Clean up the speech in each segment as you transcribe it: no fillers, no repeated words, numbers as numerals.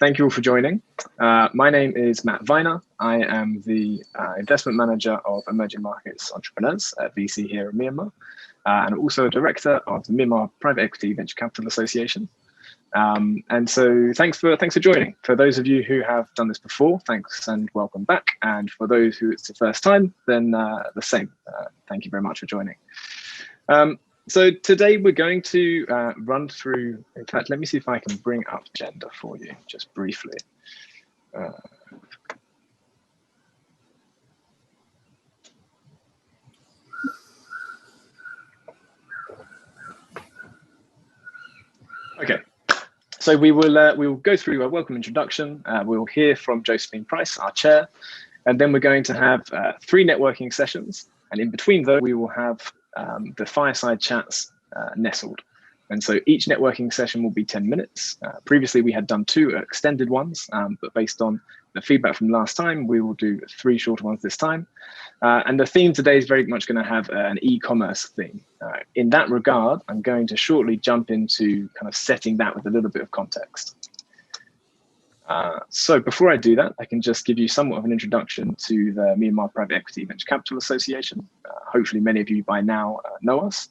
Thank you all for joining. My name is Matt Viner. I am the investment manager of emerging markets entrepreneurs at VC here in Myanmar, and also a director of the Myanmar Private Equity Venture Capital Association. And so thanks for joining. For those of you who have done this before, thanks and welcome back. And for those who it's the first time, then the same. Thank you very much for joining. So today we're going to run through, in fact, let me see if I can bring up agenda for you just briefly. Okay, so we will go through a welcome introduction. We'll hear from Josephine Price, our chair, and then we're going to have 3 networking sessions. And in between those, we will have the fireside chats nestled. And so each networking session will be 10 minutes. Previously, we had done 2 extended ones, but based on the feedback from last time, we will do 3 shorter ones this time. And the theme today is very much going to have an e-commerce theme. In that regard, I'm going to shortly jump into kind of setting that with a little bit of context. So before I do that, I can just give you somewhat of an introduction to the Myanmar Private Equity Venture Capital Association. Hopefully many of you by now know us.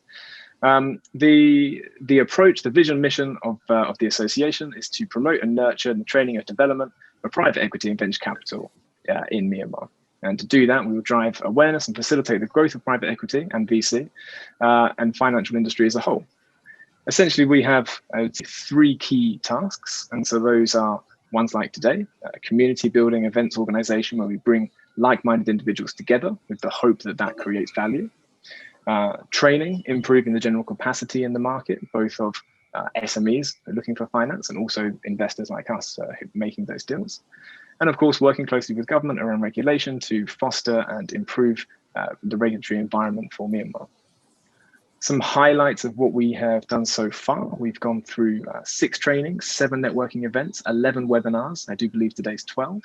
The approach, the vision, mission of the association is to promote and nurture the training and development of private equity and venture capital in Myanmar. And to do that, we will drive awareness and facilitate the growth of private equity and VC and financial industry as a whole. Essentially, we have 3 key tasks. And so those are ones like today, community building events organization, where we bring like-minded individuals together with the hope that that creates value. Training, improving the general capacity in the market, both of SMEs looking for finance and also investors like us making those deals. And of course, working closely with government around regulation to foster and improve the regulatory environment for Myanmar. Some highlights of what we have done so far. We've gone through 6 trainings, 7 networking events, 11 webinars. I do believe today's 12.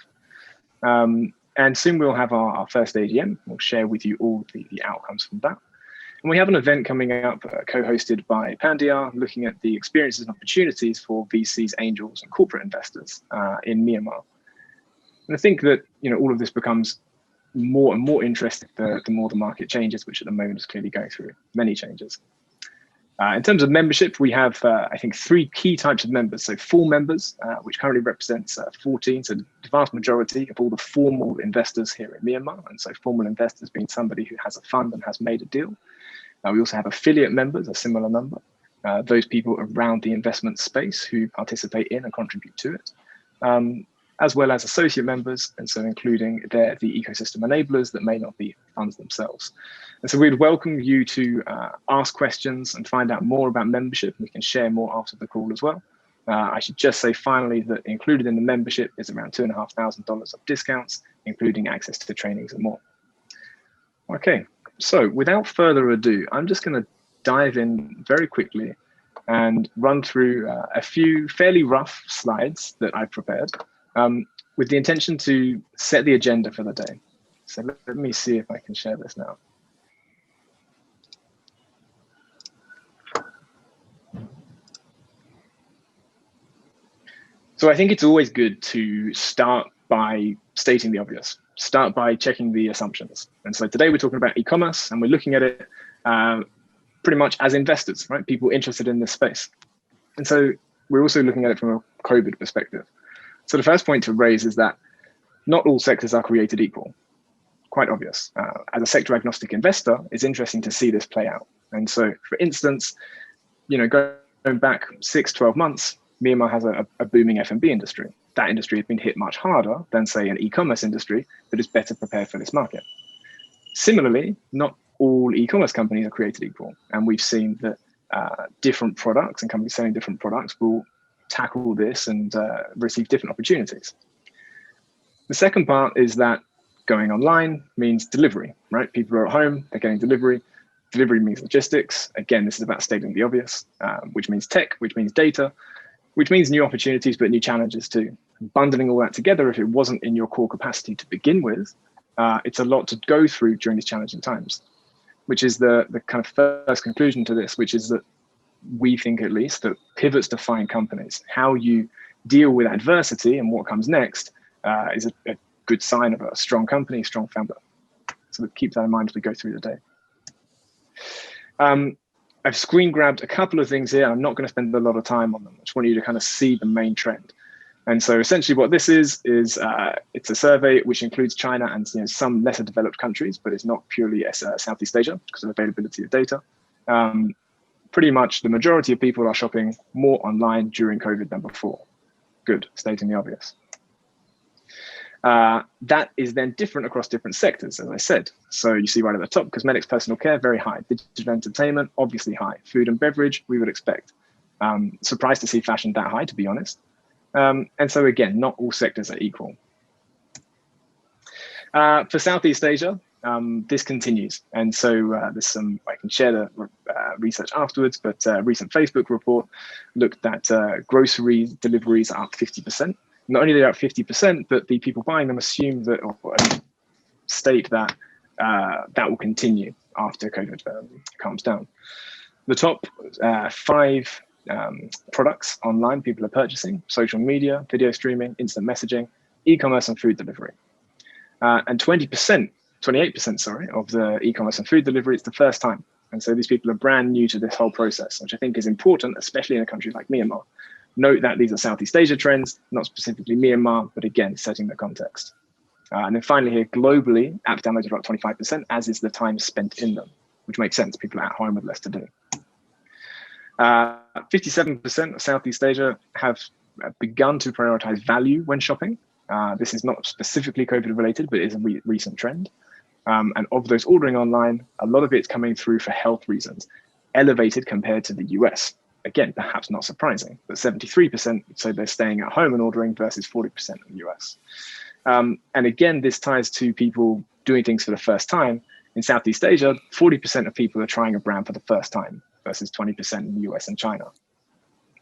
And soon we'll have our first AGM. We'll share with you all the outcomes from that. And we have an event coming up co-hosted by Pandya, looking at the experiences and opportunities for VCs, angels, and corporate investors in Myanmar. And I think that all of this becomes more and more interesting the more the market changes, which at the moment is clearly going through many changes. In terms of membership, we have, I think, 3 key types of members. So full members, which currently represents 14, so the vast majority of all the formal investors here in Myanmar. And so formal investors being somebody who has a fund and has made a deal. We also have affiliate members, a similar number. Those people around the investment space who participate in and contribute to it. As well as associate members, and so including the ecosystem enablers that may not be funds themselves. And so we'd welcome you to ask questions and find out more about membership. We can share more after the call as well. I should just say finally that included in the membership is around $2,500 of discounts, including access to trainings and more. Okay, so without further ado, I'm just going to dive in very quickly and run through a few fairly rough slides that I've prepared. With the intention to set the agenda for the day. So let me see if I can share this now. So I think it's always good to start by stating the obvious, start by checking the assumptions. And so today we're talking about e-commerce and we're looking at it pretty much as investors, right? People interested in this space. And so we're also looking at it from a COVID perspective. So the first point to raise is that not all sectors are created equal. Quite obvious. As a sector agnostic investor, it's interesting to see this play out. And so, for instance, going back 6-12 months, Myanmar has a booming F&B industry. That industry has been hit much harder than, say, an e-commerce industry that is better prepared for this market. Similarly, not all e-commerce companies are created equal. And we've seen that different products and companies selling different products will tackle this and receive different opportunities. The second part is that going online means delivery, right? People are at home, they're getting delivery. Delivery means logistics. Again, this is about stating the obvious, which means tech, which means data, which means new opportunities, but new challenges too. Bundling all that together, if it wasn't in your core capacity to begin with, it's a lot to go through during these challenging times, which is the kind of first conclusion to this, which is that we think at least that pivots define companies, how you deal with adversity and what comes next is a good sign of a strong company, strong founder. So keep that in mind as we go through the day. I've screen grabbed a couple of things here. I'm not going to spend a lot of time on them. I just want you to kind of see the main trend. And so essentially what this is it's a survey which includes China and some lesser developed countries, but it's not purely Southeast Asia because of availability of data. Pretty much the majority of people are shopping more online during COVID than before. Good, stating the obvious. That is then different across different sectors, as I said. So you see right at the top, cosmetics, personal care, very high. Digital entertainment, obviously high. Food and beverage, we would expect. Surprised to see fashion that high, to be honest. And so again, not all sectors are equal. For Southeast Asia, this continues. And so there's some, I can share the research afterwards, but a recent Facebook report looked at grocery deliveries are up 50%. Not only are they up 50%, but the people buying them assume that, or state that that will continue after COVID calms down. The top 5 products online people are purchasing: social media, video streaming, instant messaging, e-commerce and food delivery. And 28%, sorry, of the e-commerce and food delivery, it's the first time. And so these people are brand new to this whole process, which I think is important, especially in a country like Myanmar. Note that these are Southeast Asia trends, not specifically Myanmar, but again, setting the context. And then finally here, globally, app downloads are up 25%, as is the time spent in them, which makes sense. People are at home with less to do. 57% of Southeast Asia have begun to prioritize value when shopping. This is not specifically COVID related, but it is a recent trend. And of those ordering online, a lot of it's coming through for health reasons, elevated compared to the US. Again, perhaps not surprising, but 73%, so they're staying at home and ordering versus 40% in the US. And again, this ties to people doing things for the first time. In Southeast Asia, 40% of people are trying a brand for the first time versus 20% in the US and China.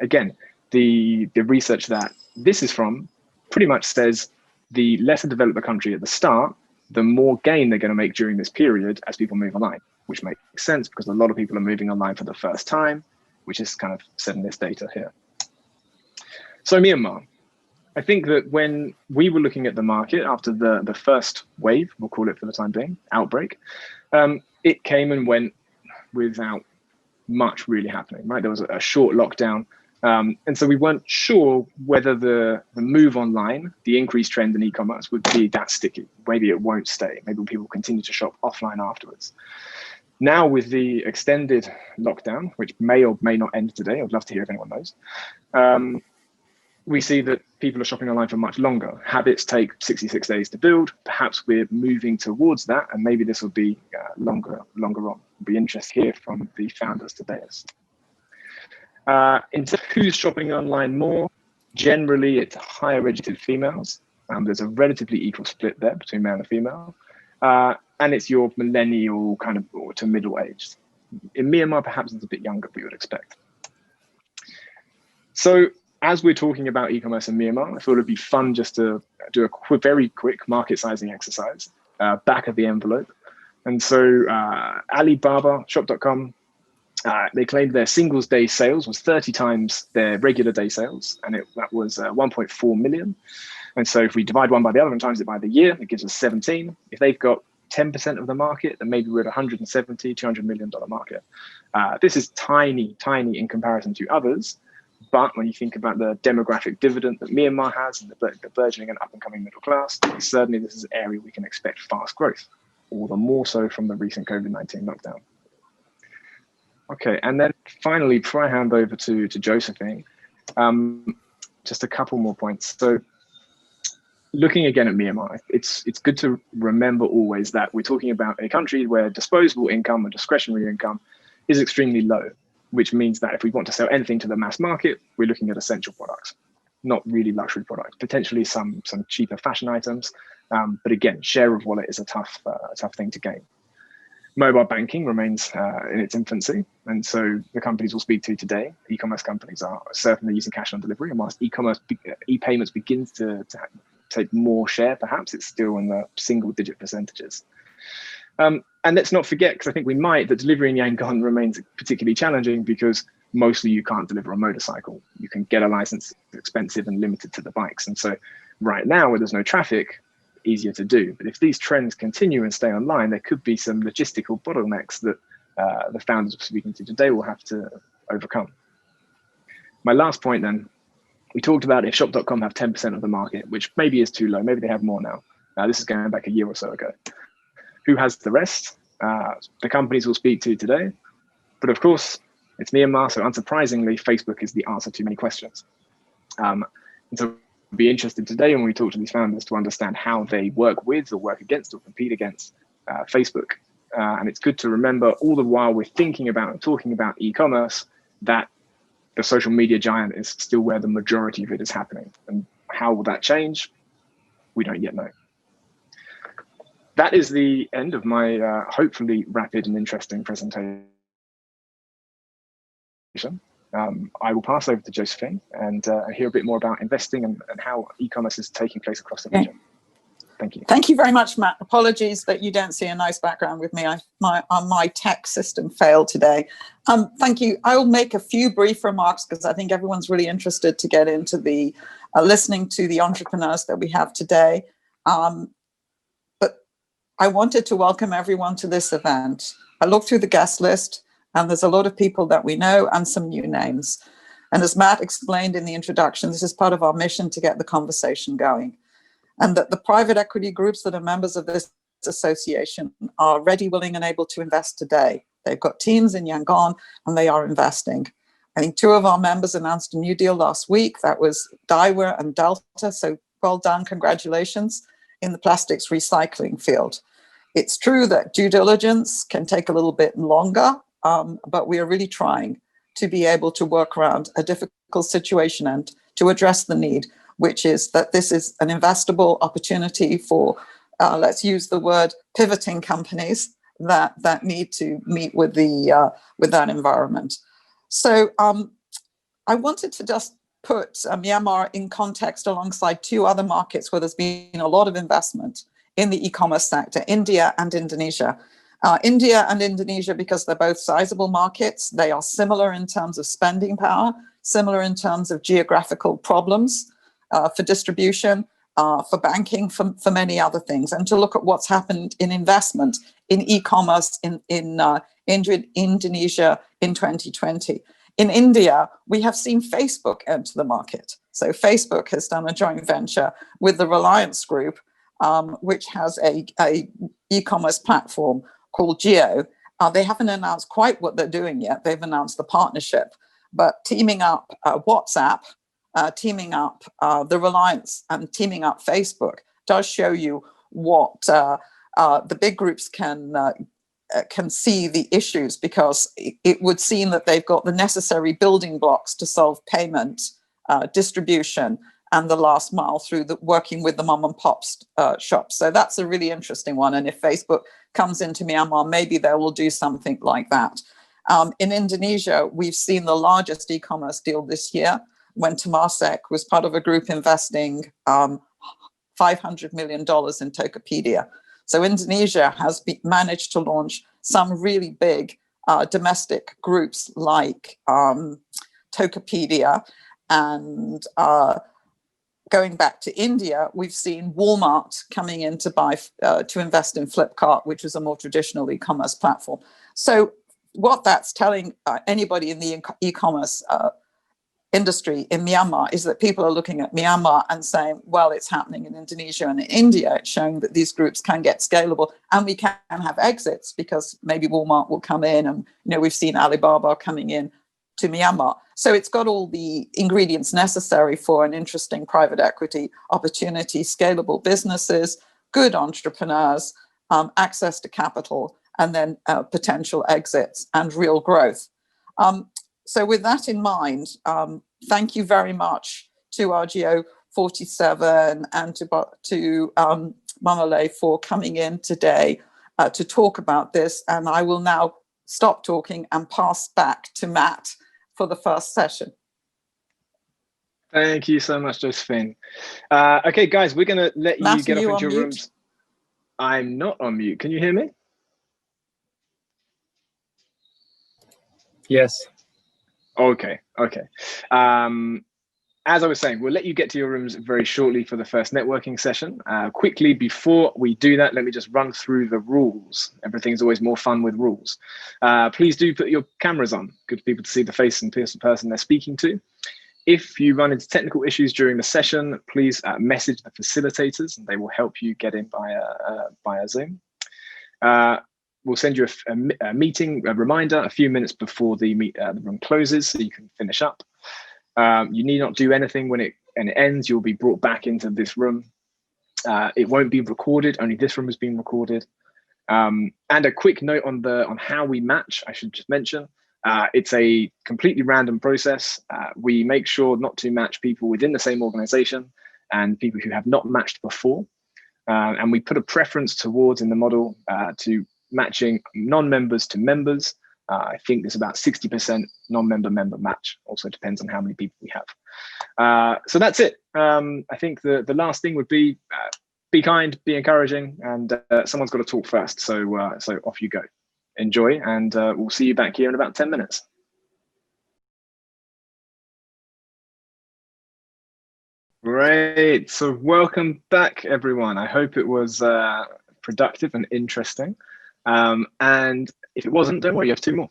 Again, the research that this is from pretty much says the lesser developed the country at the start, the more gain they're going to make during this period as people move online, which makes sense because a lot of people are moving online for the first time, which is kind of said in this data here. So Myanmar, I think that when we were looking at the market after the first wave, we'll call it for the time being, outbreak, it came and went without much really happening, right? There was a short lockdown. And so we weren't sure whether the move online, the increased trend in e-commerce would be that sticky. Maybe it won't stay. Maybe people continue to shop offline afterwards. Now with the extended lockdown, which may or may not end today, I'd love to hear if anyone knows, we see that people are shopping online for much longer. Habits take 66 days to build. Perhaps we're moving towards that, and maybe this will be longer on. It'll be interesting to hear from the founders today. In terms of who's shopping online more, generally it's higher educated females. There's a relatively equal split there between male and female. And it's your millennial kind of or to middle aged. In Myanmar, perhaps it's a bit younger, we would expect. So as we're talking about e-commerce in Myanmar, I thought it'd be fun just to do a very quick market sizing exercise, back of the envelope. And so Alibaba, shop.com, they claimed their singles day sales was 30 times their regular day sales, and that was 1.4 million. And so if we divide one by the other and times it by the year, it gives us 17. If they've got 10% of the market, then maybe we're at $170, $200 million market. This is tiny in comparison to others. But when you think about the demographic dividend that Myanmar has and the burgeoning and up and coming middle class, certainly this is an area we can expect fast growth, all the more so from the recent COVID-19 lockdown. Okay, and then finally, before I hand over to Josephine, just a couple more points. So looking again at Myanmar, it's good to remember always that we're talking about a country where disposable income or discretionary income is extremely low, which means that if we want to sell anything to the mass market, we're looking at essential products, not really luxury products, potentially some cheaper fashion items. But again, share of wallet is a tough thing to gain. Mobile banking remains in its infancy. And so the companies we'll speak to today, e-commerce companies, are certainly using cash on delivery. And whilst e-payments begins to take more share, perhaps it's still in the single digit percentages. And let's not forget, because I think we might, that delivery in Yangon remains particularly challenging because mostly you can't deliver a motorcycle. You can get a license expensive and limited to the bikes. And so right now, where there's no traffic, easier to do. But if these trends continue and stay online, there could be some logistical bottlenecks that the founders we're speaking to today will have to overcome. My last point then, we talked about if shop.com have 10% of the market, which maybe is too low, maybe they have more now. This is going back a year or so ago. Who has the rest? The companies we'll speak to today. But of course, it's Myanmar, so unsurprisingly, Facebook is the answer to many questions. And so we'll be interested today when we talk to these founders to understand how they work with or work against or compete against Facebook. And it's good to remember all the while we're thinking about and talking about e-commerce that the social media giant is still where the majority of it is happening. And how will that change? We don't yet know. That is the end of my hopefully rapid and interesting presentation. I will pass over to Josephine and hear a bit more about investing and how e-commerce is taking place across the region. Thank you. Thank you very much, Matt. Apologies that you don't see a nice background with me. My tech system failed today. Thank you. I will make a few brief remarks because I think everyone's really interested to get into the listening to the entrepreneurs that we have today. But I wanted to welcome everyone to this event. I looked through the guest list and there's a lot of people that we know and some new names. And as Matt explained in the introduction, this is part of our mission to get the conversation going. And that the private equity groups that are members of this association are ready, willing, and able to invest today. They've got teams in Yangon and they are investing. I think 2 of our members announced a new deal last week. That was Daiwa and Delta. So well done, congratulations, in the plastics recycling field. It's true that due diligence can take a little bit longer, but we are really trying to be able to work around a difficult situation and to address the need, which is that this is an investable opportunity for, let's use the word, pivoting companies that need to meet with that environment. So I wanted to just put Myanmar in context alongside 2 other markets where there's been a lot of investment in the e-commerce sector, India and Indonesia. India and Indonesia, because they're both sizable markets, they are similar in terms of spending power, similar in terms of geographical problems, for distribution, for banking, for many other things, and to look at what's happened in investment in e-commerce in Indonesia in 2020. In India, we have seen Facebook enter the market. So Facebook has done a joint venture with the Reliance Group, which has a e-commerce platform called Jio. They haven't announced quite what they're doing yet. They've announced the partnership, but teaming up WhatsApp, teaming up the Reliance and teaming up Facebook does show you what the big groups can see the issues, because it would seem that they've got the necessary building blocks to solve payment, distribution, and the last mile through working with the mom and pop shops. So that's a really interesting one. And if Facebook comes into Myanmar, maybe they will do something like that. In Indonesia, we've seen the largest e-commerce deal this year when Temasek was part of a group investing $500 million in Tokopedia. So Indonesia has managed to launch some really big domestic groups like Tokopedia. And going back to India, we've seen Walmart coming in to to invest in Flipkart, which is a more traditional e-commerce platform. So what that's telling anybody in the e-commerce industry in Myanmar is that people are looking at Myanmar and saying, well, it's happening in Indonesia and in India. It's showing that these groups can get scalable and we can have exits, because maybe Walmart will come in, and we've seen Alibaba coming in to Myanmar. So it's got all the ingredients necessary for an interesting private equity opportunity, scalable businesses, good entrepreneurs, access to capital, and then potential exits and real growth. So with that in mind, thank you very much to rgo47 and to Mamalay for coming in today to talk about this. And I will now stop talking and pass back to Matt for the first session. Thank you so much, Josephine. Okay, guys, we're going to let you get up into your rooms. I'm not on mute. Can you hear me? Yes. Okay. as I was saying, we'll let you get to your rooms very shortly for the first networking session. Quickly, before we do that, let me just run through the rules. Everything's always more fun with rules. Please do put your cameras on. Good for people to see the face and person they're speaking to. If you run into technical issues during the session, please message the facilitators and they will help you get in via Zoom. We'll send you a meeting reminder a few minutes before the room closes so you can finish up. You need not do anything when it ends. You'll be brought back into this room. It won't be recorded. Only this room is being recorded. And a quick note on how we match. I should just mention it's a completely random process. We make sure not to match people within the same organization and people who have not matched before. And we put a preference towards in the model to matching non-members to members. I think there's about 60% non-member member match. Also depends on how many people we have. So that's it. I think the last thing would be kind, be encouraging, and someone's got to talk first. So off you go. Enjoy, and we'll see you back here in about 10 minutes. Great. So welcome back, everyone. I hope it was productive and interesting. And if it wasn't, don't worry, you have two more.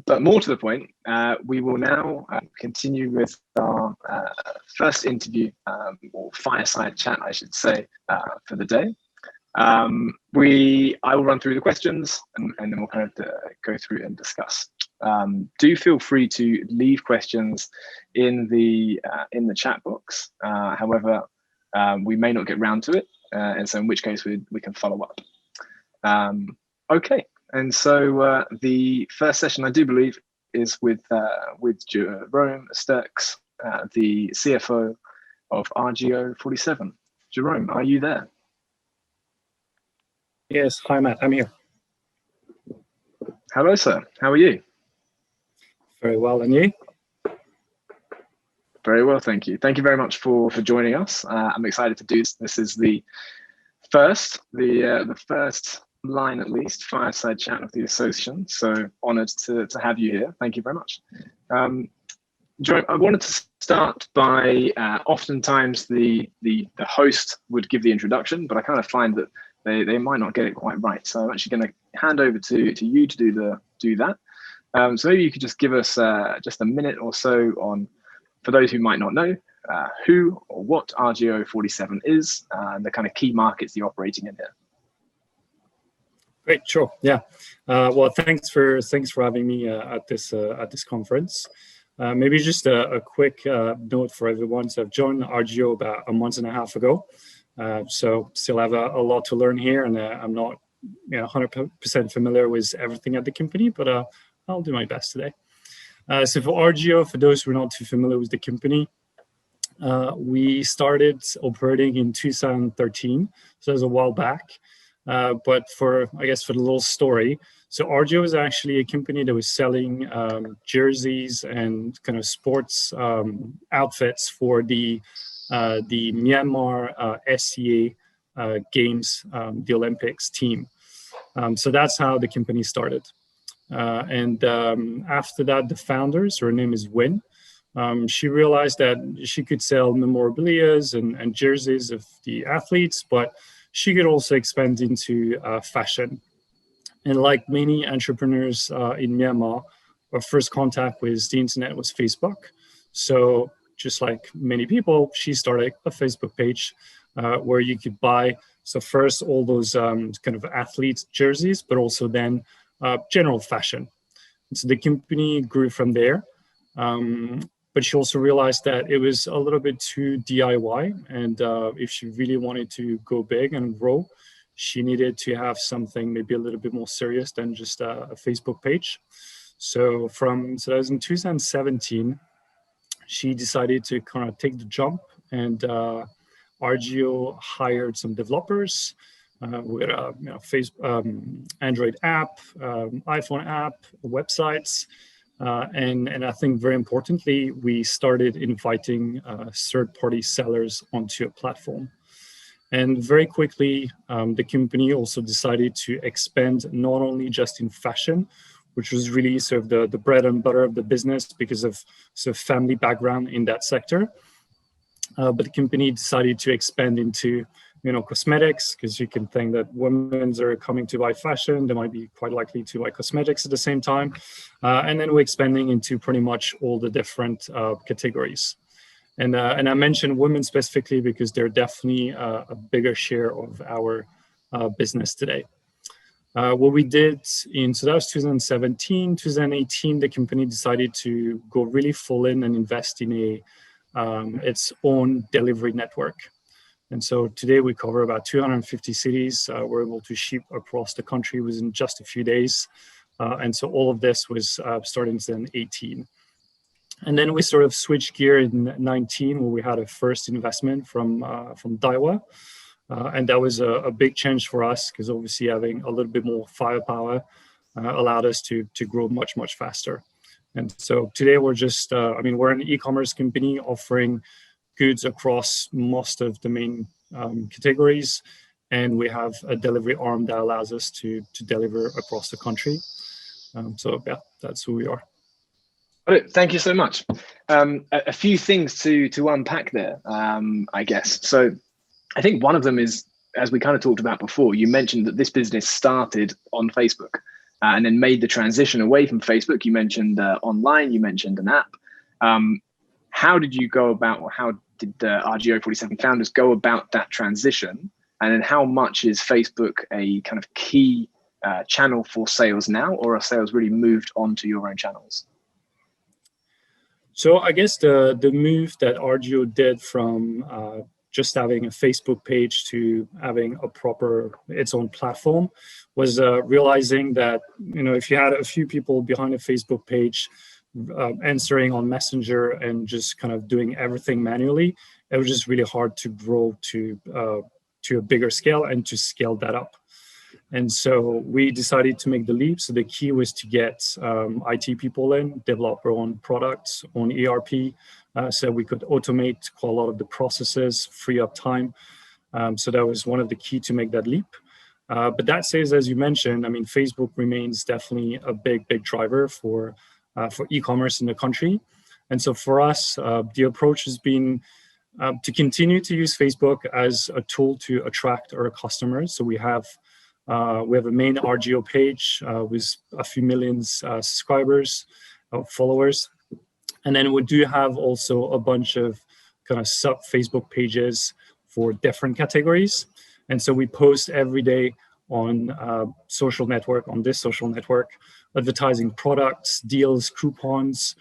But more to the point, we will now continue with our first interview, or fireside chat, I should say, for the day. I will run through the questions and then we'll kind of go through and discuss. Do feel free to leave questions in the chat box. However, we may not get round to it, and so in which case we can follow up. Okay, and so the first session, I do believe, is with Jerome Sterckx, the CFO of rgo47. Jerome, are you there? Yes, hi Matt, I'm here. Hello, sir. How are you? Very well, and you? Very well, thank you. Thank you very much for joining us. I'm excited to do this. This is the first line, at least, fireside chat of the association. So honoured to have you here. Thank you very much. Jerome, I wanted to start by oftentimes the host would give the introduction, but I kind of find that they might not get it quite right. So I'm actually going to hand over to you to do that. So maybe you could just give us just a minute or so on, for those who might not know, who or what rgo47 is and the kind of key markets you're operating in here. Great, sure, yeah. Well, thanks for having me at this conference. Maybe just a quick note for everyone. So I've joined RGO about a month and a half ago. So still have a lot to learn here, and I'm not 100% familiar with everything at the company, but I'll do my best today. So for RGO, for those who are not too familiar with the company, we started operating in 2013, so it was a while back. But for the little story, so RGO is actually a company that was selling jerseys and kind of sports outfits for the Myanmar SCA Games, the Olympics team. So that's how the company started. And after that, the founders, her name is Win, she realized that she could sell memorabilia and jerseys of the athletes, but she could also expand into fashion. And like many entrepreneurs in Myanmar, our first contact with the internet was Facebook. So just like many people, she started a Facebook page where you could buy, so first all those kind of athlete jerseys, but also then general fashion. And so the company grew from there. But she also realized that it was a little bit too DIY. And if she really wanted to go big and grow, she needed to have something maybe a little bit more serious than just a Facebook page. So that was in 2017, she decided to kind of take the jump, and RGO hired some developers. We had a Android app, iPhone app, websites. And I think very importantly, we started inviting third-party sellers onto a platform. And very quickly, the company also decided to expand not only just in fashion, which was really sort of the bread and butter of the business because of sort of family background in that sector. But the company decided to expand into, cosmetics, because you can think that women are coming to buy fashion, they might be quite likely to buy cosmetics at the same time. And then we're expanding into pretty much all the different categories. And I mentioned women specifically because they're definitely a bigger share of our business today. What we did so that was 2017, 2018, the company decided to go really full in and invest in its own delivery network. And so today we cover about 250 cities. We're able to ship across the country within just a few days. And so all of this was starting in 2018. And then we sort of switched gear in 19, where we had a first investment from Daiwa. And that was a big change for us, because obviously having a little bit more firepower allowed us to grow much, much faster. And so today we're just, we're an e-commerce company offering goods across most of the main categories. And we have a delivery arm that allows us to deliver across the country. So yeah, that's who we are. Thank you so much. A few things to unpack there, I guess. So I think one of them is, as we kind of talked about before, you mentioned that this business started on Facebook and then made the transition away from Facebook. You mentioned online, you mentioned an app. How did you go about, or how did rgo47 founders go about that transition? And then how much is Facebook a kind of key channel for sales now, or are sales really moved onto your own channels? So I guess the move that RGO did from just having a Facebook page to having its own platform was realizing that, if you had a few people behind a Facebook page answering on Messenger and just kind of doing everything manually, it was just really hard to grow to a bigger scale and to scale that up. And so we decided to make the leap. So the key was to get IT people in, develop our own products, own ERP, so we could automate quite a lot of the processes, free up time. So that was one of the key to make that leap. But that says, as you mentioned, Facebook remains definitely a big driver for e-commerce in the country. And so for us, the approach has been to continue to use Facebook as a tool to attract our customers. So we have a main RGO page with a few millions subscribers, followers. And then we do have also a bunch of kind of sub Facebook pages for different categories. And so we post every day on this social network, advertising products, deals, coupons,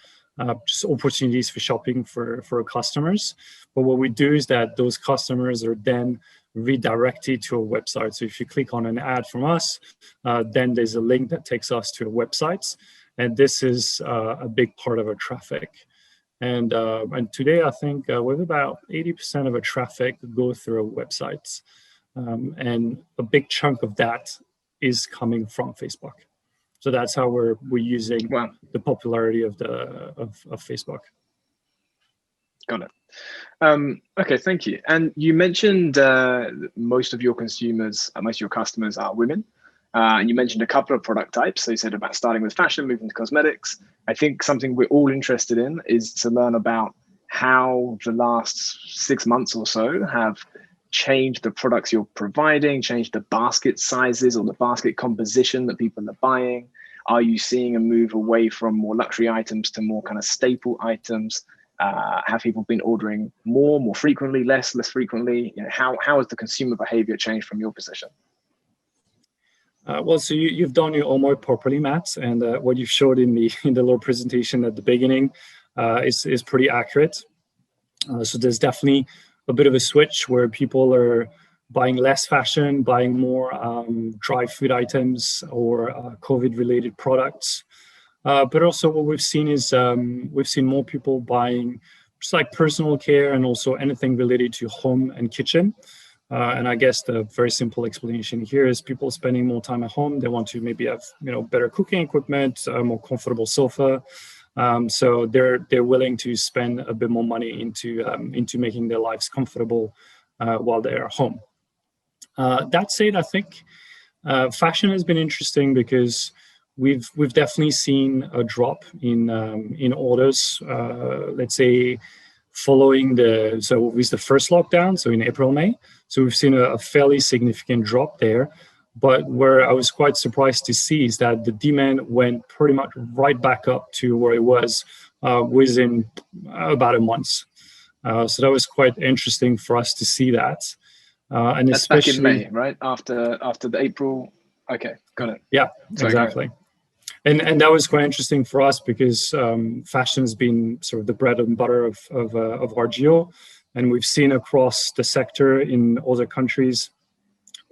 just opportunities for shopping for our customers. But what we do is that those customers are then redirected to a website. So if you click on an ad from us, then there's a link that takes us to a website. And this is a big part of our traffic. And today, I think we have about 80% of our traffic go through our websites. And a big chunk of that is coming from Facebook. So that's how we're using the popularity of Facebook. Got it. Okay, thank you. And you mentioned most of your consumers, most of your customers are women. And you mentioned a couple of product types. So you said about starting with fashion, moving to cosmetics. I think something we're all interested in is to learn about how the last 6 months or so have changed the products you're providing, changed the basket sizes or the basket composition that people are buying. Are you seeing a move away from more luxury items to more kind of staple items? Have people been ordering more frequently, less frequently? How has the consumer behavior changed from your position? Well, so you've done your homework properly, Matt, and what you've showed in the little presentation at the beginning is pretty accurate. So there's definitely a bit of a switch where people are buying less fashion, buying more dry food items or COVID-related products. But also what we've seen is we've seen more people buying just like personal care and also anything related to home and kitchen. And I guess the very simple explanation here is people spending more time at home. They want to maybe have better cooking equipment, a more comfortable sofa. So they're willing to spend a bit more money into making their lives comfortable while they're home. That said, I think fashion has been interesting because we've definitely seen a drop in orders. Let's say following with the first lockdown, so in April, May. So we've seen a fairly significant drop there. But where I was quite surprised to see is that the demand went pretty much right back up to where it was within about a month. So that was quite interesting for us to see that. And that's especially back in May, right? After the April. Okay, got it. Yeah, Sorry, exactly. And that was quite interesting for us because fashion has been sort of the bread and butter of RGO, and we've seen across the sector in other countries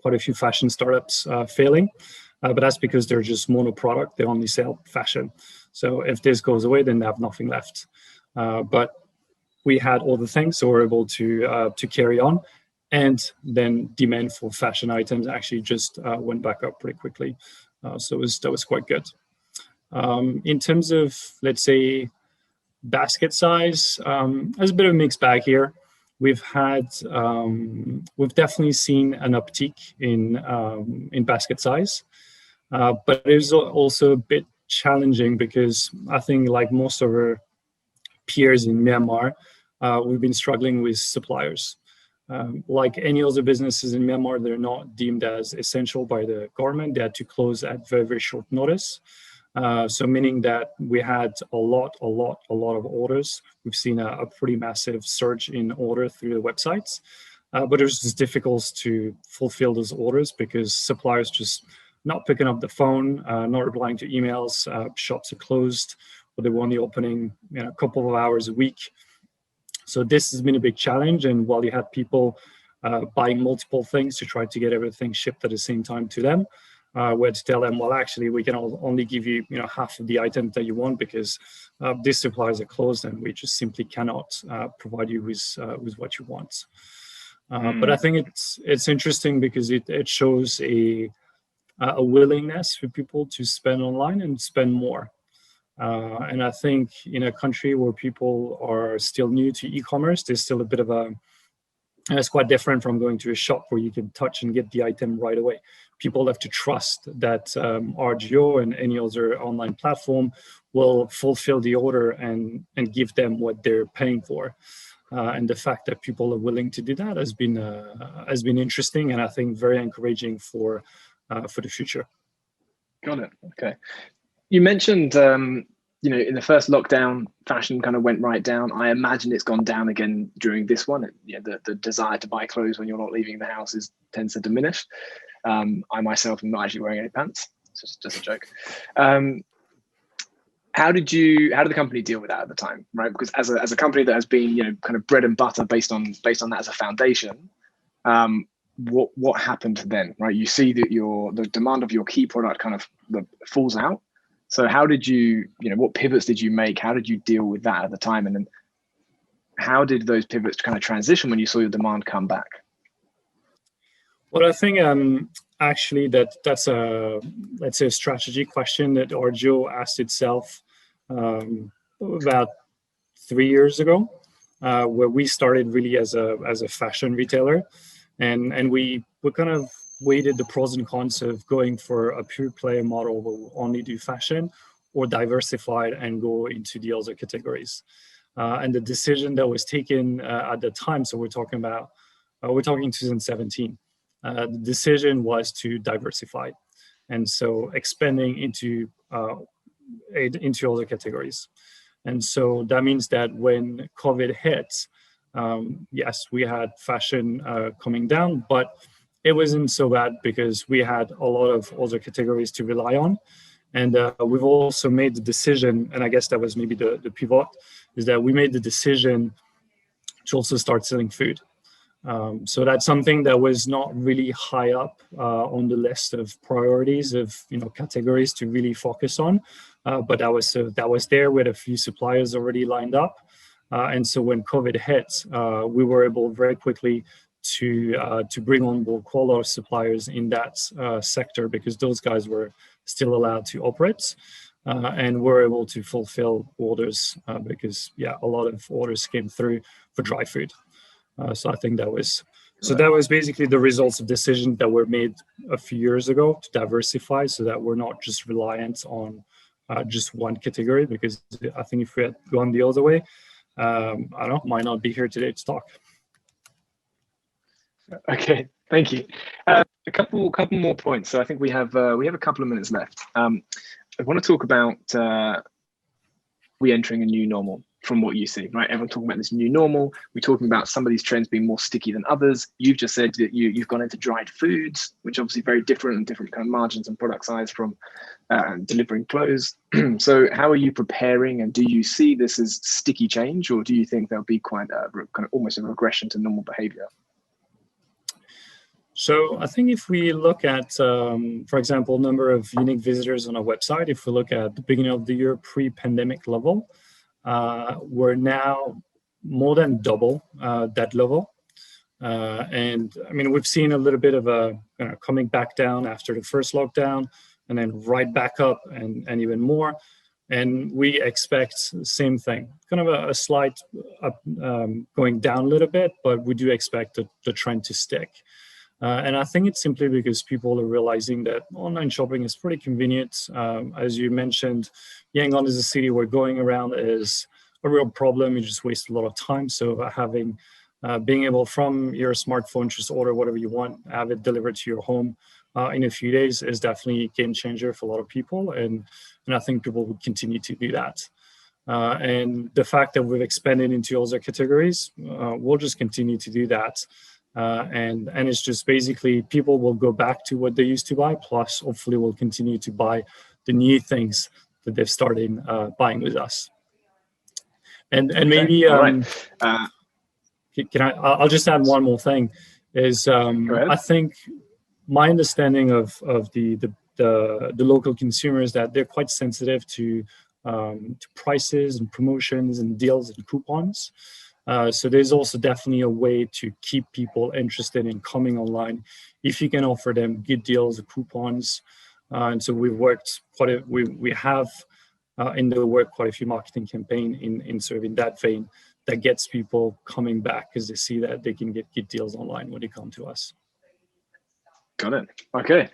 quite a few fashion startups failing, but that's because they're just mono product. They only sell fashion. So if this goes away, then they have nothing left. But we had all the things, so we're able to carry on. And then demand for fashion items actually just went back up pretty quickly. So that was quite good. In terms of, let's say, basket size, there's a bit of a mixed bag here. We've definitely seen an uptick in basket size, but it is also a bit challenging because I think, like most of our peers in Myanmar, we've been struggling with suppliers. Like any other businesses in Myanmar, they're not deemed as essential by the government. They had to close at very, very short notice. So meaning that we had a lot of orders. We've seen a pretty massive surge in order through the websites, but it was just difficult to fulfill those orders because suppliers just not picking up the phone, not replying to emails, shops are closed, or they were only opening a couple of hours a week. So this has been a big challenge. And while you had people buying multiple things to try to get everything shipped at the same time to them, we had to tell them, well, actually, we can only give you, half of the items that you want because these suppliers are closed and we just simply cannot provide you with what you want. But I think it's interesting because it shows a willingness for people to spend online and spend more. And I think in a country where people are still new to e-commerce, there's still a bit of and it's quite different from going to a shop where you can touch and get the item right away. People have to trust that RGO and any other online platform will fulfill the order and give them what they're paying for. And the fact that people are willing to do that has been interesting, and I think very encouraging for the future. Got it. Okay. You mentioned, in the first lockdown, fashion kind of went right down. I imagine it's gone down again during this one. The desire to buy clothes when you're not leaving the house tends to diminish. I myself am not actually wearing any pants. It's just a joke. How did the company deal with that at the time, right? Because as a company that has been, kind of bread and butter based on that as a foundation, what happened then, right? You see that the demand of your key product kind of falls out. So how did you, what pivots did you make? How did you deal with that at the time? And then how did those pivots kind of transition when you saw your demand come back? Well, I think actually that's let's say a strategy question that RGO asked itself about 3 years ago, where we started really as a fashion retailer, and we kind of weighted the pros and cons of going for a pure play model where we only do fashion, or diversified and go into the other categories. And the decision that was taken at the time, so we're talking 2017. The decision was to diversify, and so expanding into other categories. And so that means that when COVID hit, yes, we had fashion coming down, but it wasn't so bad because we had a lot of other categories to rely on. And we've also made the decision, and I guess that was maybe the pivot, is that we made the decision to also start selling food. So that's something that was not really high up on the list of priorities of categories to really focus on, but that was there with a few suppliers already lined up, and so when COVID hit, we were able very quickly to bring on board quite a lot of suppliers in that sector because those guys were still allowed to operate, and were able to fulfill orders because a lot of orders came through for dry food. So I think that was So that was basically the results of decisions that were made a few years ago to diversify, so that we're not just reliant on just one category. Because I think if we had gone the other way, I don't know, might not be here today to talk. Okay, thank you. A couple more points. So I think we have a couple of minutes left. I want to talk about re-entering a new normal from what you see, right? Everyone talking about this new normal. We're talking about some of these trends being more sticky than others. You've just said that you've gone into dried foods, which obviously very different and different kind of margins and product size from delivering clothes. So how are you preparing, and do you see this as sticky change, or do you think there'll be quite a kind of almost a regression to normal behavior? So I think if we look at, for example, number of unique visitors on our website, if we look at the beginning of the year pre-pandemic level, we're now more than double that level. And I mean, we've seen a little bit of a coming back down after the first lockdown, and then right back up and even more. And we expect the same thing, kind of a slight up, going down a little bit, but we do expect the trend to stick. And I think it's simply because people are realizing that online shopping is pretty convenient. As you mentioned, Yangon is a city where going around is a real problem. You just waste a lot of time. So having, being able from your smartphone, just order whatever you want, have it delivered to your home in a few days is definitely a game changer for a lot of people. And I think people will continue to do that. And the fact that we've expanded into other categories, we'll just continue to do that. And it's just basically people will go back to what they used to buy, plus hopefully will continue to buy the new things that they've started buying with us. And maybe right. I'll just add one more thing is I think my understanding of the local consumers, that they're quite sensitive to prices and promotions and deals and coupons. So there's also definitely a way to keep people interested in coming online if you can offer them good deals or coupons. And so we've worked we have in the work quite a few marketing campaign in sort of in that vein that gets people coming back because they see that they can get good deals online when they come to us. Got it. Okay,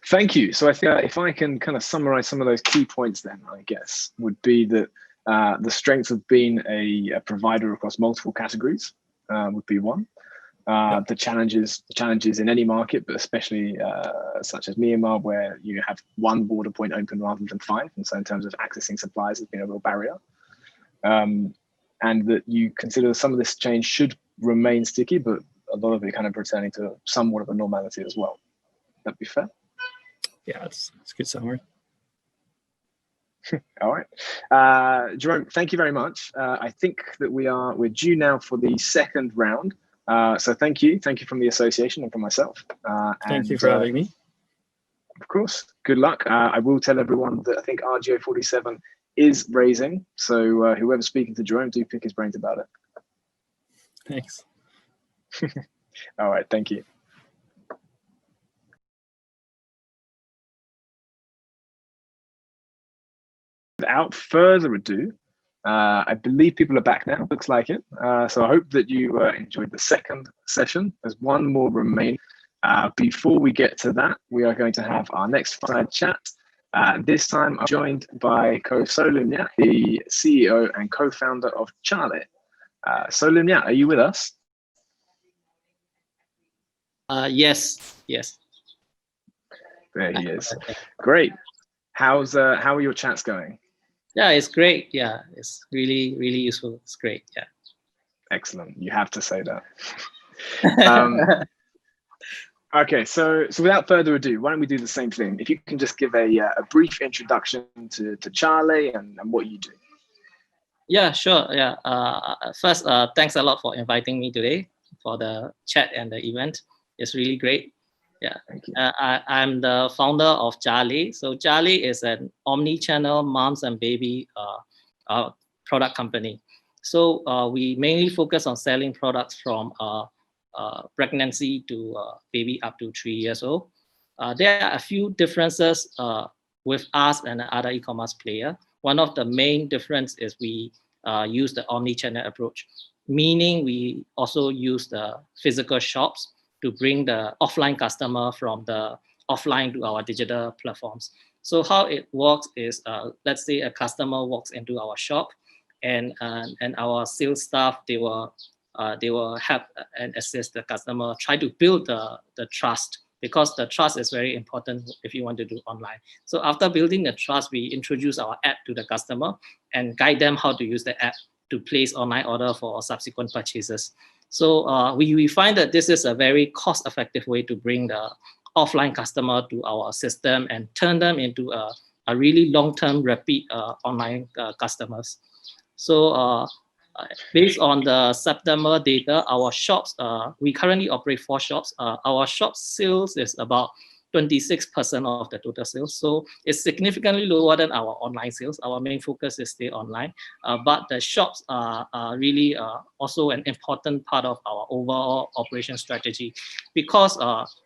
thank you. So I think if I can kind of summarize some of those key points, then I guess would be that the strength of being a provider across multiple categories would be one. The challenges in any market, but especially such as Myanmar, where you have one border point open rather than 5, and so in terms of accessing supplies has been a real barrier. And that you consider some of this change should remain sticky, but a lot of it kind of returning to somewhat of a normality as well. That'd be fair? Yeah, it's a good summary. All right, Jerome, thank you very much. I think that we're due now for the second round. So thank you from the association and from myself. Thank you for having me. Of course, good luck. I will tell everyone that I think rgo47 is raising. So whoever's speaking to Jerome, do pick his brains about it. Thanks. All right, thank you. Without further ado, I believe people are back now, looks like it. So I hope that you enjoyed the second session. There's one more remaining. Before we get to that, we are going to have our next fireside chat. This time I'm joined by Solim Nyat, the CEO and co-founder of Kyarlay. Solim Nyat, are you with us? Yes. There he is. Great. How are your chats going? Yeah, it's great. Yeah, it's really useful. It's great. Yeah. Excellent. You have to say that. Okay, so without further ado, why don't we do the same thing? If you can just give a brief introduction to Kyarlay and what you do. Yeah, sure. Yeah. First, thanks a lot for inviting me today for the chat and the event. It's really great. Yeah, thank you. I'm the founder of Kyarlay. So Kyarlay is an omni-channel moms and baby product company. So we mainly focus on selling products from pregnancy to baby up to 3 years old. There are a few differences with us and other e-commerce player. One of the main difference is we use the omni-channel approach, meaning we also use the physical shops to bring the offline customer from the offline to our digital platforms. So how it works is, let's say a customer walks into our shop, and our sales staff, they will help and assist the customer, try to build the trust, because the trust is very important if you want to do online. So after building the trust, we introduce our app to the customer and guide them how to use the app to place online order for subsequent purchases. So we find that this is a very cost-effective way to bring the offline customer to our system and turn them into a really long-term repeat online customers. So based on the September data, our shops, we currently operate 4 shops. Our shop sales is about 26% of the total sales. So it's significantly lower than our online sales. Our main focus is still online, but the shops are really also an important part of our overall operation strategy, because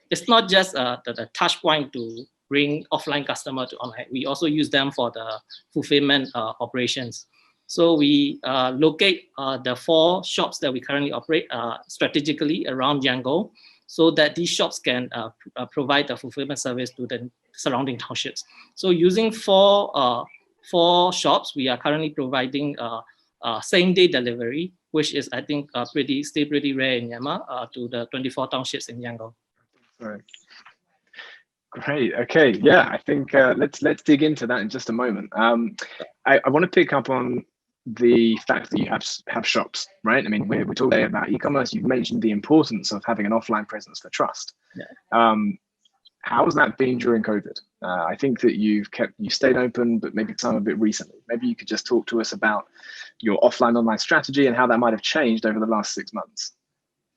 it's not just the touch point to bring offline customer to online. We also use them for the fulfillment operations. So we locate the 4 shops that we currently operate strategically around Yangon, so that these shops can provide the fulfillment service to the surrounding townships. So using 4 shops, we are currently providing same-day delivery, which is, I think, still pretty rare in Myanmar, to the 24 townships in Yangon. Right. Great. Okay. Yeah, I think let's dig into that in just a moment. I want to pick up on the fact that you have shops, right? I mean, we're talking about e-commerce. You've mentioned the importance of having an offline presence for trust. Yeah. How has that been during COVID? I think that you stayed open, but maybe some a bit recently. Maybe you could just talk to us about your offline-online strategy and how that might have changed over the last 6 months.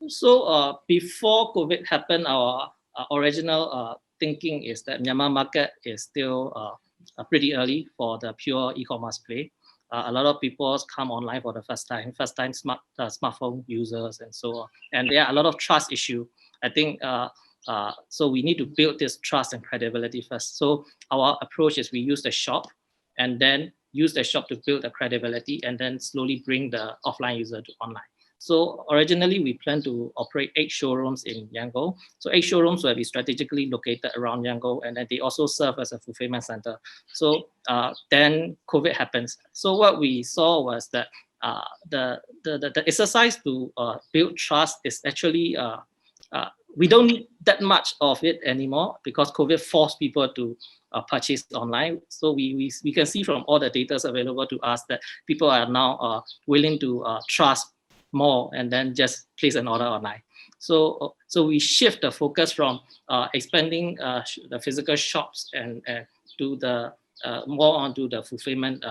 So before COVID happened, our original thinking is that Myanmar market is still pretty early for the pure e-commerce play. A lot of people come online for the first time smartphone users and so on. And there are a lot of trust issue. I think, so we need to build this trust and credibility first. So our approach is we use the shop and then use the shop to build the credibility and then slowly bring the offline user to online. So originally we plan to operate 8 showrooms in Yangon. So 8 showrooms will be strategically located around Yangon, and then they also serve as a fulfillment center. So then COVID happens. So what we saw was that the exercise to build trust is actually, we don't need that much of it anymore, because COVID forced people to purchase online. So we can see from all the data available to us that people are now willing to trust more and then just place an order online. So we shift the focus from expanding the physical shops and to the more onto the fulfillment.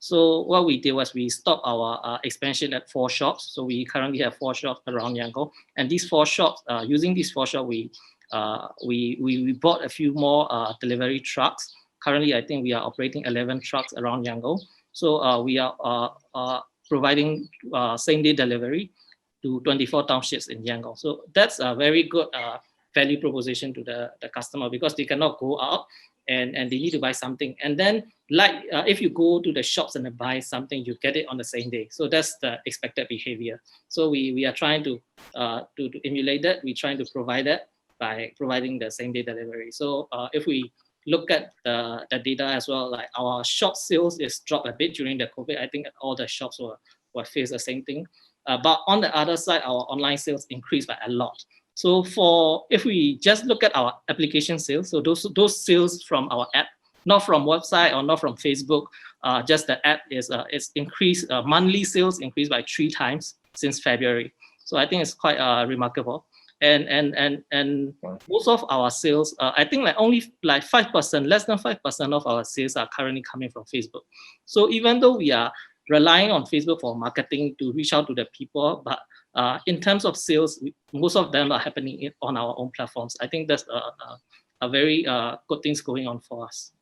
So what we did was we stopped our expansion at 4 shops. So we currently have 4 shops around Yangon, and these 4 shops, using these 4 shops, we bought a few more delivery trucks. Currently, I think we are operating 11 trucks around Yangon. So we are providing same-day delivery to 24 townships in Yangon. So that's a very good value proposition to the customer, because they cannot go out and they need to buy something. And then if you go to the shops and buy something, you get it on the same day. So that's the expected behavior. So we are trying to emulate that. We're trying to provide that by providing the same-day delivery. So if we look at the data as well, like our shop sales is dropped a bit during the COVID. I think all the shops will face the same thing. But on the other side, our online sales increased by a lot. So if we just look at our application sales, so those sales from our app, not from website or not from Facebook, just the app is increased, monthly sales increased by 3 times since February. So I think it's quite remarkable. And most of our sales, I think only 5%, less than 5% of our sales are currently coming from Facebook. So even though we are relying on Facebook for marketing to reach out to the people, but in terms of sales, most of them are happening on our own platforms. I think that's a very good things going on for us.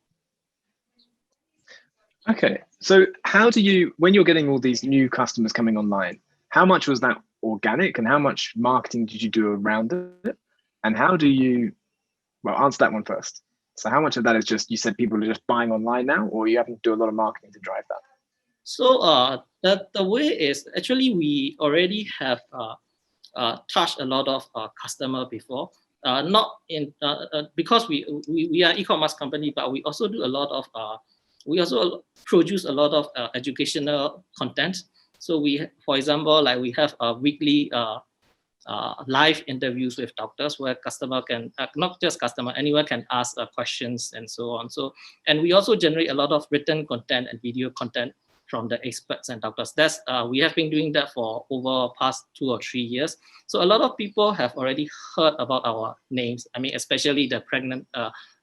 Okay, so how do you, when you're getting all these new customers coming online, how much was that organic and how much marketing did you do around it? And how do you, well, answer that one first. So how much of that is just, you said people are just buying online now, or you having to do a lot of marketing to drive that? So the way is, actually we already have touched a lot of customer before. Not in because we are e-commerce company, but we also do a lot of we also produce a lot of educational content. So for example, like we have a weekly live interviews with doctors where customer can, not just customer, anyone can ask questions and so on. So, and we also generate a lot of written content and video content from the experts and doctors. That's we have been doing that for over past 2 or 3 years. So a lot of people have already heard about our names. I mean, especially the pregnant.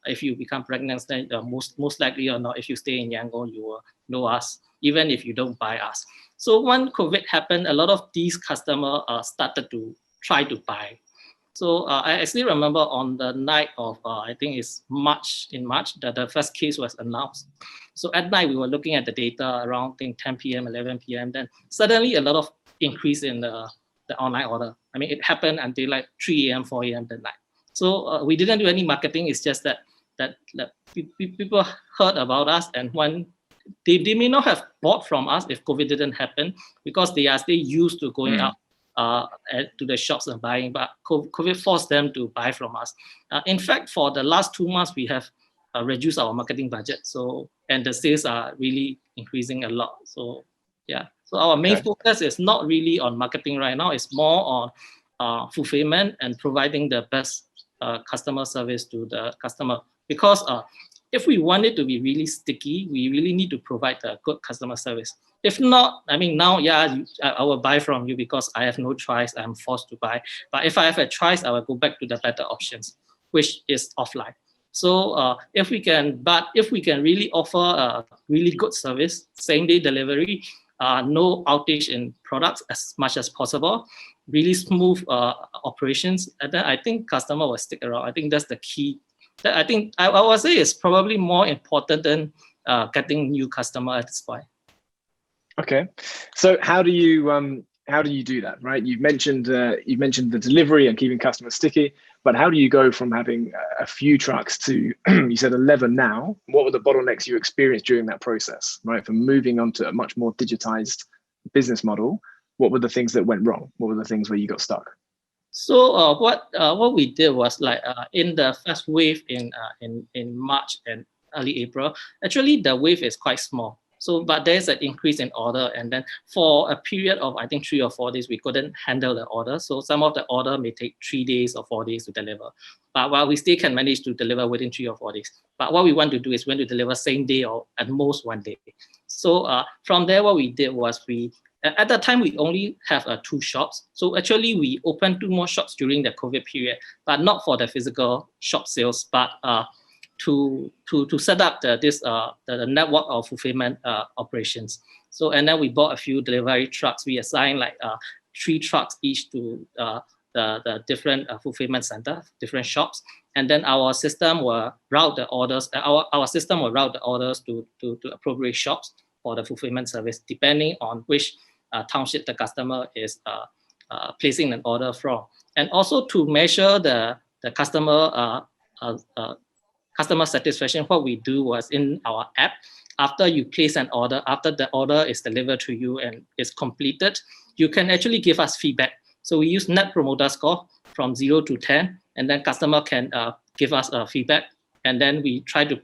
If you become pregnant, then most likely or not, if you stay in Yangon, you will know us, even if you don't buy us. So when COVID happened, a lot of these customers started to try to buy. So I still remember on the night of, I think it's March, that the first case was announced. So at night, we were looking at the data around, I think, 10 p.m., 11 p.m. Then suddenly a lot of increase in the online order. I mean, it happened until like 3 a.m., 4 a.m. that night. So we didn't do any marketing. It's just that people heard about us, and when they may not have bought from us if COVID didn't happen, because they are still used to going out to the shops and buying, but COVID forced them to buy from us. In fact, for the last 2 months, we have reduced our marketing budget. So, and the sales are really increasing a lot. So yeah, so our main focus is not really on marketing right now. It's more on fulfillment and providing the best customer service to the customer. Because if we want it to be really sticky, we really need to provide a good customer service. If not, I mean, now, yeah, I will buy from you because I have no choice. I'm forced to buy. But if I have a choice, I will go back to the better options, which is offline. So if we can really offer a really good service, same-day delivery, no outage in products as much as possible, really smooth operations, and then I think customer will stick around. I think that's the key. That I think I would say is probably more important than getting new customer at this point. Okay, so how do you do that, right? You've mentioned the delivery and keeping customers sticky, but how do you go from having a few trucks to you said 11 now? What were the bottlenecks you experienced during that process, right? From moving on to a much more digitized business model, what were the things that went wrong? What were the things where you got stuck? So what we did was like in the first wave in March and early April, actually the wave is quite small. So, but there's an increase in order, and then for a period of I think 3 or 4 days, we couldn't handle the order. So some of the order may take 3 days or 4 days to deliver. But while we still can manage to deliver within 3 or 4 days. But what we want to do is we want to deliver same day or at most 1 day. So from there, what we did was at that time, we only have 2 shops. So actually, we opened 2 more shops during the COVID period, but not for the physical shop sales, but to set up the network of fulfillment operations. So, and then we bought a few delivery trucks. We assigned like 3 trucks each to the different fulfillment center, different shops. And then our system will route the orders. Our system will route the orders to appropriate shops for the fulfillment service, depending on which township the customer is placing an order from. And also to measure the customer customer satisfaction, what we do was in our app, after you place an order, after the order is delivered to you and is completed, you can actually give us feedback. So we use Net Promoter Score from 0 to 10, and then customer can give us feedback, and then we try to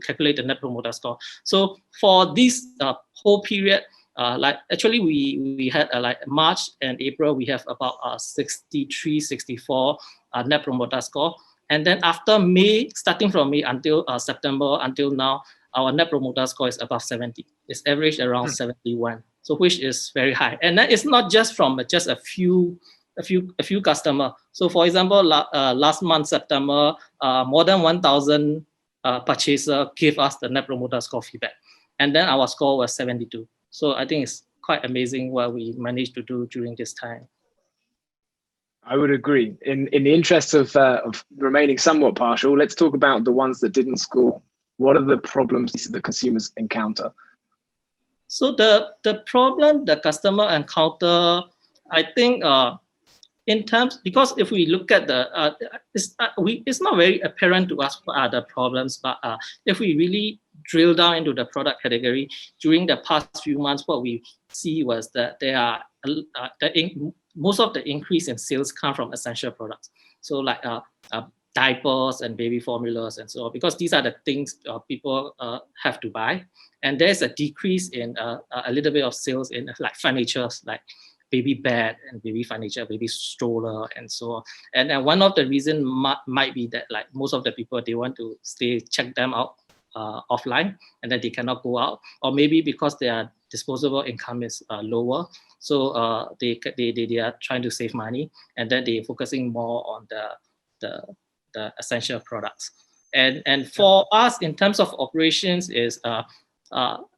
calculate the Net Promoter Score. So for this whole period, like actually we had like March and April, we have about 63, 64 Net Promoter Score. And then after May, starting from May until September, until now, our Net Promoter Score is above 70. It's averaged around 71, so which is very high. And that is not just from just a few customers. So for example, last month, September, more than 1,000 purchasers gave us the Net Promoter Score feedback. And then our score was 72. So I think it's quite amazing what we managed to do during this time. I would agree. In the interest of remaining somewhat partial, let's talk about the ones that didn't score. What are the problems that consumers encounter? So the problem the customer encounter, I think, in terms, because if we look at the, it's not very apparent to us what are the problems, but if we really drill down into the product category, during the past few months, what we see was that there are most of the increase in sales come from essential products. So like diapers and baby formulas and so on, because these are the things people have to buy. And there's a decrease in a little bit of sales in like furniture, like baby bed and baby furniture, baby stroller and so on. And one of the reasons might be that like most of the people, they want to check them out offline, and then they cannot go out, or maybe because their disposable income is lower, so they are trying to save money, and then they're focusing more on the essential products. And for us, in terms of operations, is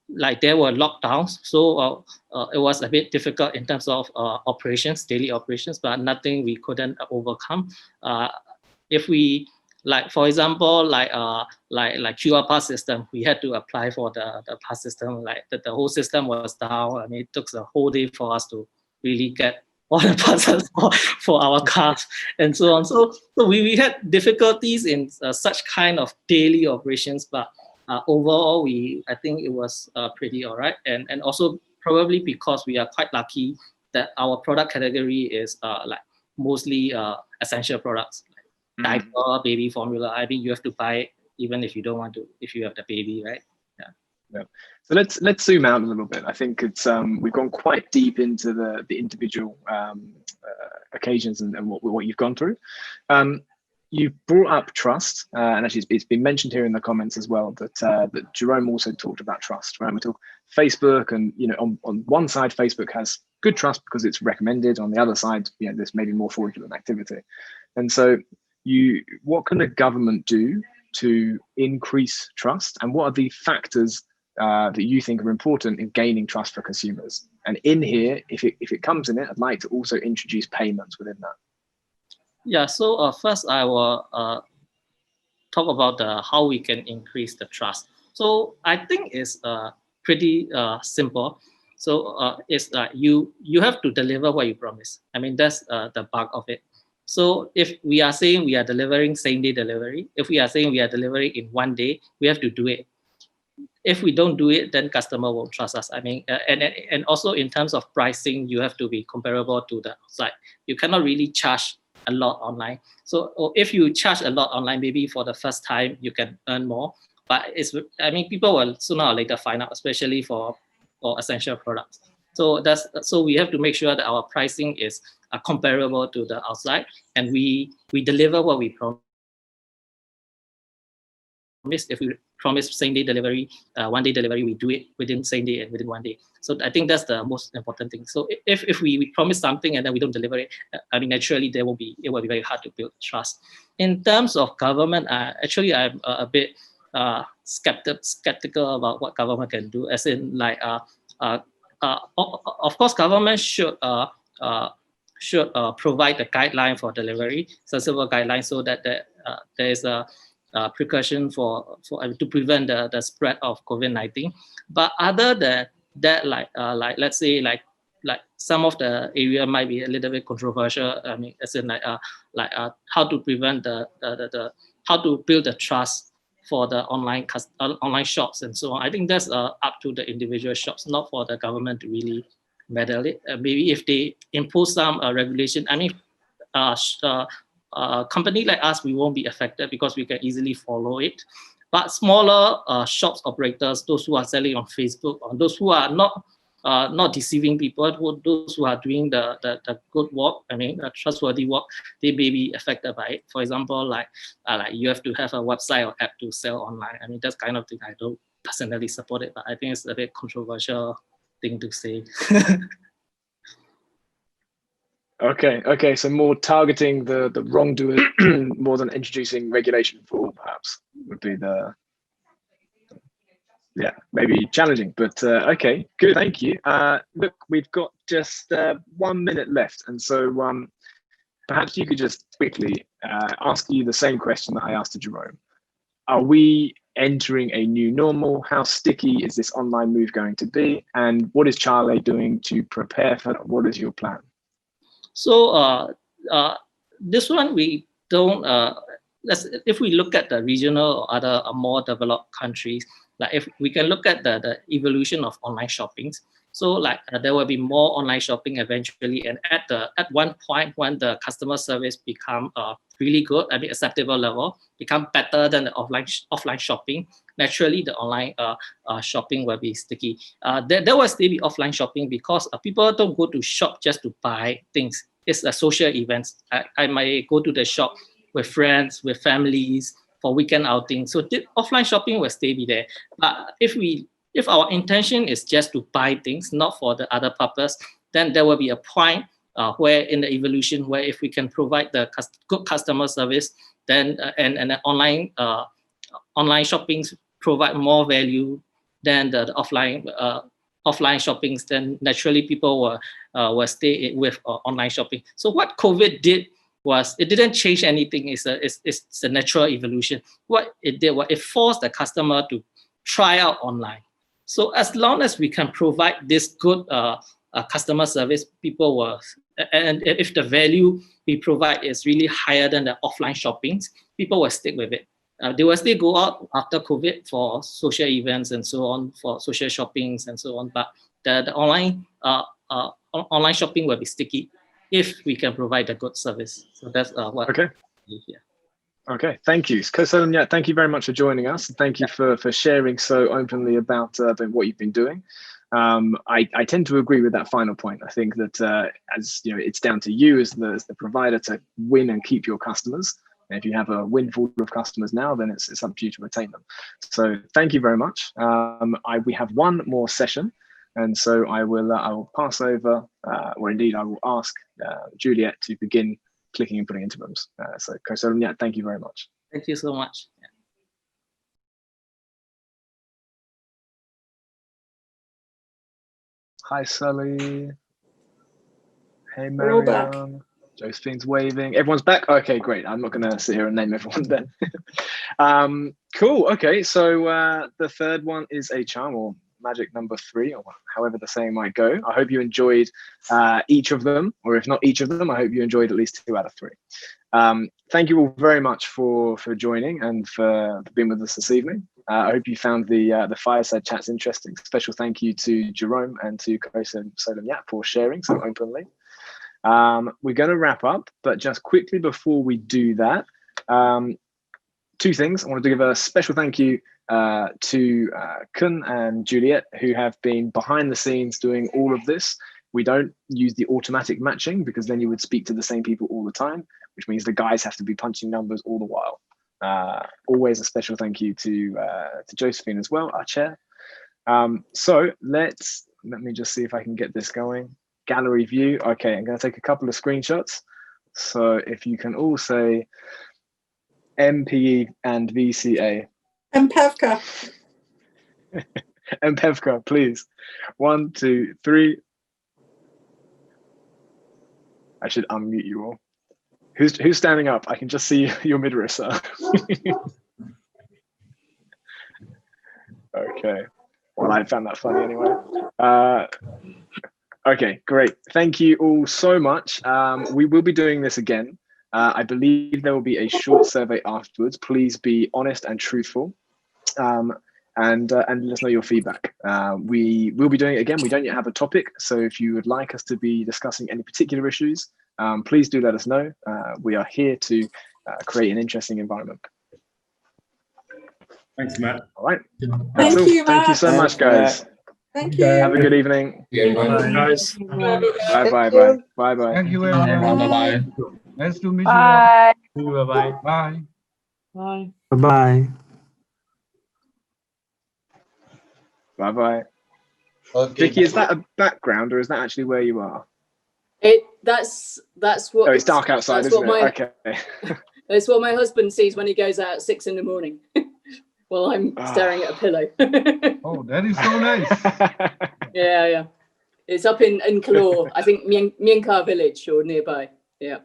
like there were lockdowns, so it was a bit difficult in terms of operations, daily operations, but nothing we couldn't overcome. If we, like for example, like QR pass system, we had to apply for the pass system. Like the whole system was down. I mean, it took a whole day for us to really get all the passes for our cars and so on. So we had difficulties in such kind of daily operations, but overall, I think it was pretty all right. And also probably because we are quite lucky that our product category is like mostly essential products, like diaper, baby formula. I mean, you have to buy it even if you don't want to, if you have the baby, right? Yeah. So let's zoom out a little bit. I think it's we've gone quite deep into the individual occasions and what you've gone through. You brought up trust, and actually it's been mentioned here in the comments as well that Jerome also talked about trust, right? We talk Facebook, and on one side Facebook has good trust because it's recommended. On the other side, there's maybe more fraudulent activity. And so what can the government do to increase trust, and what are the factors that you think are important in gaining trust for consumers? And in here, if it comes in it, I'd like to also introduce payments within that. Yeah, so first I will talk about how we can increase the trust. So I think it's pretty simple. So it's you have to deliver what you promise. I mean, that's the bulk of it. So if we are saying we are delivering same-day delivery, if we are saying we are delivering in 1 day, we have to do it. If we don't do it, then customer won't trust us. I mean, and also in terms of pricing, you have to be comparable to the outside. You cannot really charge a lot online. So if you charge a lot online, maybe for the first time you can earn more. But people will sooner or later find out, especially for essential products. So we have to make sure that our pricing is comparable to the outside, and we deliver what we promise. If we promise same-day delivery, 1 day delivery, we do it within same day and within 1 day. So I think that's the most important thing. So if we promise something and then we don't deliver it, I mean, naturally it will be very hard to build trust. In terms of government, actually I'm a bit skeptical about what government can do. As in, like, of course, government should provide the guideline for delivery, sensible guidelines, so that there is a precaution to prevent the spread of COVID-19. But other than that, like let's say like some of the area might be a little bit controversial. I mean, as in how to prevent how to build the trust for the online shops and so on. I think that's up to the individual shops, not for the government to really meddle it. Maybe if they impose some regulation, I mean, company like us, we won't be affected because we can easily follow it. But smaller shops operators, those who are selling on Facebook, or those who are not deceiving people, those who are doing the good work, I mean, trustworthy work, they may be affected by it. For example, like you have to have a website or app to sell online. I mean, that's kind of thing I don't personally support it, but I think it's a bit controversial thing to say. Okay. So more targeting the wrongdoers more than introducing regulation for all, perhaps, would be maybe challenging, but okay, good, thank you. Look, we've got just 1 minute left, and so perhaps you could just quickly ask you the same question that I asked to Jerome. Are we entering a new normal? How sticky is this online move going to be? And what is Kyarlay doing to prepare for that? What is your plan? So this one we don't. If we look at the regional or other more developed countries, like if we can look at the evolution of online shopping. So like there will be more online shopping eventually. And at one point when the customer service become really good, I mean acceptable level, become better than the offline shopping, naturally the online shopping will be sticky. There will still be offline shopping because people don't go to shop just to buy things. It's a social event. I might go to the shop with friends, with families, for weekend outings. So the offline shopping will still be there. But if our intention is just to buy things, not for the other purpose, then there will be a point where in the evolution where if we can provide the good customer service, then and online shoppings provide more value than the offline shoppings, then naturally people will stay with online shopping. So what COVID did was it didn't change anything. It's a natural evolution. What it did was it forced the customer to try out online. So as long as we can provide this good customer service, people will, and if the value we provide is really higher than the offline shoppings, people will stick with it. They will still go out after COVID for social events and so on, for social shoppings and so on. But the online shopping will be sticky if we can provide a good service. So that's what. Okay. Yeah. Okay, thank you. Kyarlay, thank you very much for joining us. Thank you for sharing so openly about what you've been doing. I tend to agree with that final point. I think that as you know, it's down to you as the provider to win and keep your customers. And if you have a windfall of customers now, then it's up to you to retain them. So thank you very much. We have one more session, and so I will pass over, or indeed I will ask Juliet to begin clicking and putting into rooms. So Kyarlay, thank you very much. Thank you so much. Yeah. Hi, Sully. Hey, We're all back. Marianne. Josephine's waving. Everyone's back? Okay, great. I'm not going to sit here and name everyone then. Cool. Okay, so the third one is a charm, or magic number 3, or however the saying might go. I hope you enjoyed each of them, or if not each of them, I hope you enjoyed at least 2 out of 3. Thank you all very much for joining and for being with us this evening. I hope you found the fireside chats interesting. Special thank you to Jerome and to Kyarlay for sharing so openly. We're going to wrap up, but just quickly before we do that, 2 things. I wanted to give a special thank you to Kun and Juliet, who have been behind the scenes doing all of this. We don't use the automatic matching because then you would speak to the same people all the time, which means the guys have to be punching numbers all the while. Always a special thank you to Josephine as well, our chair. So let me just see if I can get this going. Gallery view. Okay, I'm going to take a couple of screenshots. So if you can all say MPE and VCA. MPE&VCA. MPE&VCA, please. 1, 2, 3. I should unmute you all. Who's standing up? I can just see your midriff, sir. Okay. Well, I found that funny anyway. Okay, great. Thank you all so much. We will be doing this again. I believe there will be a short survey afterwards. Please be honest and truthful, and let us know your feedback. We will be doing it again. We don't yet have a topic, so if you would like us to be discussing any particular issues, please do let us know. We are here to create an interesting environment. Thanks, Matt. All right. Thank you, Matt. Thank you so much, guys. Thank you. Have a good evening. Yeah, Bye, guys. Bye. Thank you, everyone. Bye-bye. Nice to meet Bye. you. Bye-bye. Bye. Bye. Bye-bye. Bye. Okay. Vicky, is that a background or is that actually where you are? That's what. Oh, it's dark outside, isn't it? Okay. That's what my husband sees when he goes out at 6 in the morning. While I'm staring at a pillow. Oh, that is so nice. Yeah. It's up in Kalor, I think Myanmar village or nearby. Yeah.